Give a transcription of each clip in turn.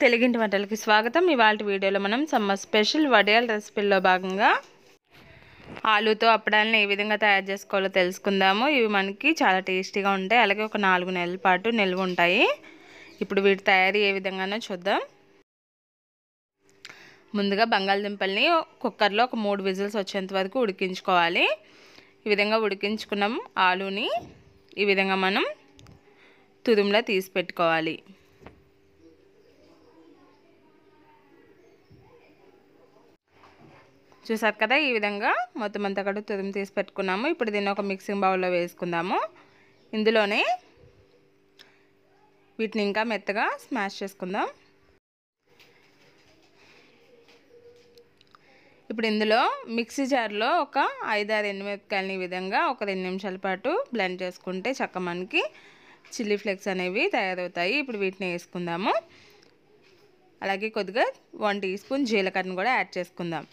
తెలుగింటి వంటలకి స్వాగతం। ఇవాల్టి వీడియోలో మనం సమ్మర్ స్పెషల్ వడియాల రెసిపీలో భాగంగా ఆలూతో అప్పడాలను ఏ విధంగా తయారు చేసుకోవాలో తెలుసుకుందాము। ఇవి మనకి చాలా టేస్టీగా ఉంటాయి, అలాగే ఒక 4 నెలల పాటు నిల్వ ఉంటాయి। ఇప్పుడు వీటి తయారీ ఏ విధంగానో చూద్దాం। ముందుగా బంగాళదుంపల్ని కుక్కర్లో ఒక 3 విజిల్స్ వచ్చేంత వరకు ఉడికించుకోవాలి। ఈ విధంగా ఉడికించుకున్నాం ఆలూని ఈ విధంగా మనం తురుములా తీసి పెట్టుకోవాలి। చూసారు కదా, ఈ విధంగా మొత్తం అంతా కూడా తురుము తీసి పెట్టుకున్నాము। ఇప్పుడు దీన్ని ఒక మిక్సింగ్ బౌల్లో వేసుకుందాము। ఇందులోనే వీటిని ఇంకా మెత్తగా స్మాష్ చేసుకుందాం। ఇప్పుడు ఇందులో మిక్సీ జార్లో ఒక 5-6 ఎండుమిరపకాయలని ఈ విధంగా ఒక 2 నిమిషాల పాటు బ్లెండ్ చేసుకుంటే చక్కగా మనకి చిల్లీ ఫ్లేక్స్ అనేవి తయారవుతాయి। ఇప్పుడు వీటిని వేసుకుందాము। అలాగే కొద్దిగా 1 టీ స్పూన్ జీలకర్రను కూడా యాడ్ చేసుకుందాం।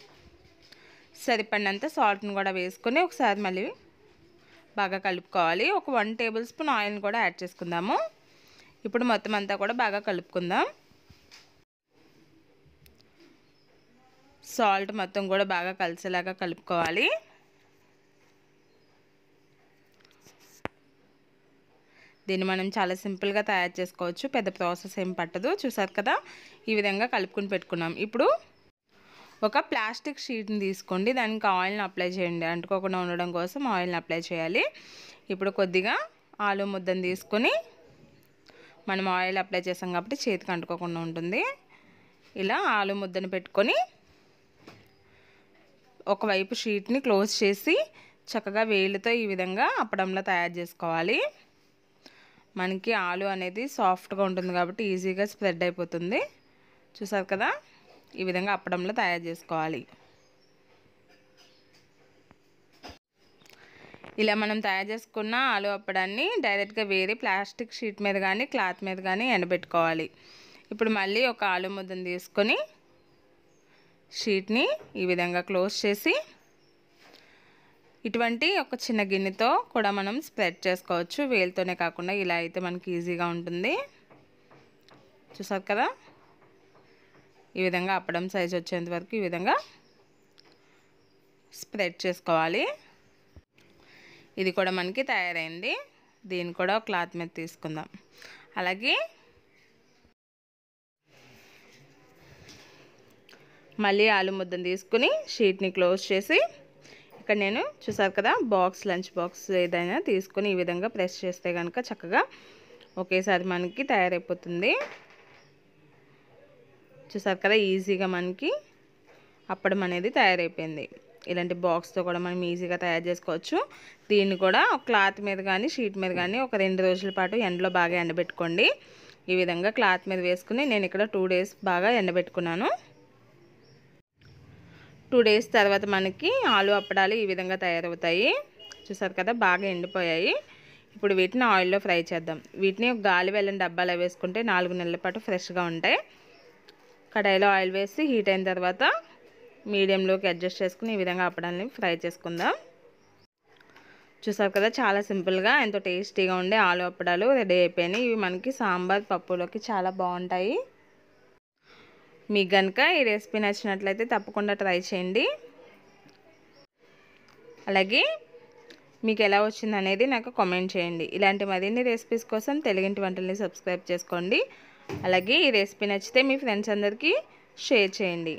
సరిపడినంత సాల్ట్ని కూడా వేసుకొని ఒకసారి మళ్ళీ బాగా కలుపుకోవాలి। ఒక 1 టేబుల్ స్పూన్ ఆయిల్ని కూడా యాడ్ చేసుకుందాము। ఇప్పుడు మొత్తం అంతా కూడా బాగా కలుపుకుందాం। సాల్ట్ మొత్తం కూడా బాగా కలిసేలాగా కలుపుకోవాలి। దీన్ని మనం చాలా సింపుల్గా తయారు చేసుకోవచ్చు, పెద్ద ప్రాసెస్ ఏం పట్టదు। చూసారు కదా, ఈ విధంగా కలుపుకొని పెట్టుకున్నాం। ఇప్పుడు ఒక ప్లాస్టిక్ షీట్ని తీసుకోండి, దానికి ఆయిల్ని అప్లై చేయండి, అంటుకోకుండా ఉండడం కోసం ఆయిల్ని అప్లై చేయాలి। ఇప్పుడు కొద్దిగా ఆలు ముద్దను తీసుకొని మనం ఆయిల్ అప్లై చేసాం కాబట్టి చేతికి అంటుకోకుండా ఉంటుంది। ఇలా ఆలు ముద్దను పెట్టుకొని ఒకవైపు షీట్ని క్లోజ్ చేసి చక్కగా వేలుతో ఈ విధంగా అప్పడంలా తయారు చేసుకోవాలి। మనకి ఆలు అనేది సాఫ్ట్గా ఉంటుంది కాబట్టి ఈజీగా స్ప్రెడ్ అయిపోతుంది। చూసారు కదా, ఈ విధంగా అప్పడంలో తయారు చేసుకోవాలి। ఇలా మనం తయారు చేసుకున్న ఆలు అప్పడాన్ని డైరెక్ట్గా వేరే ప్లాస్టిక్ షీట్ మీద కానీ క్లాత్ మీద కానీ ఎండబెట్టుకోవాలి। ఇప్పుడు మళ్ళీ ఒక ఆలు ముద్దను తీసుకొని షీట్ని ఈ విధంగా క్లోజ్ చేసి ఇటువంటి ఒక చిన్న గిన్నెతో కూడా మనం స్ప్రెడ్ చేసుకోవచ్చు, వేలుతోనే కాకుండా ఇలా అయితే మనకి ఈజీగా ఉంటుంది। చూసారు కదా, ఈ విధంగా అప్పడం సైజ్ వచ్చేంత వరకు ఈ విధంగా స్ప్రెడ్ చేసుకోవాలి। ఇది కూడా మనకి తయారైంది। దీన్ని కూడా క్లాత్ మీద తీసుకుందాం। అలాగే మళ్ళీ ఆలు ముద్దను తీసుకుని షీట్ని క్లోజ్ చేసి ఇక్కడ నేను చూసారు కదా లంచ్ బాక్స్ ఏదైనా తీసుకొని ఈ విధంగా ప్రెస్ చేస్తే కనుక చక్కగా ఒకేసారి మనకి తయారైపోతుంది। చూసారు కదా, ఈజీగా మనకి అప్పడం అనేది తయారైపోయింది। ఇలాంటి బాక్స్తో కూడా మనం ఈజీగా తయారు చేసుకోవచ్చు। దీన్ని కూడా ఒక క్లాత్ మీద కానీ షీట్ మీద కానీ ఒక 2 రోజుల పాటు ఎండలో బాగా ఎండబెట్టుకోండి। ఈ విధంగా క్లాత్ మీద వేసుకుని నేను ఇక్కడ 2 డేస్ బాగా ఎండబెట్టుకున్నాను। 2 డేస్ తర్వాత మనకి ఆలు అప్పడాలు ఈ విధంగా తయారవుతాయి। చూసారు కదా, బాగా ఎండిపోయాయి। ఇప్పుడు వీటిని ఆయిల్లో ఫ్రై చేద్దాం। వీటిని ఒక గాలి వెళ్ళని డబ్బాలో వేసుకుంటే 4 నెలల పాటు ఫ్రెష్గా ఉంటాయి। కడాయిలో ఆయిల్ వేసి హీట్ అయిన తర్వాత మీడియంలోకి అడ్జస్ట్ చేసుకుని ఈ విధంగా అప్పడాలని ఫ్రై చేసుకుందాం। చూసారు కదా, చాలా సింపుల్గా ఎంతో టేస్టీగా ఉండే ఆలు అప్పడాలు రెడీ అయిపోయినాయి। ఇవి మనకి సాంబార్ పప్పులోకి చాలా బాగుంటాయి। మీకు కనుక ఈ రెసిపీ నచ్చినట్లయితే తప్పకుండా ట్రై చేయండి। అలాగే మీకు ఎలా వచ్చింది అనేది నాకు కామెంట్ చేయండి। ఇలాంటి మరిన్ని రెసిపీస్ కోసం తెలుగింటి వంటల్ని సబ్స్క్రైబ్ చేసుకోండి। అలాగే ఈ రెసిపీ నచ్చితే మీ ఫ్రెండ్స్ అందరికీ షేర్ చేయండి।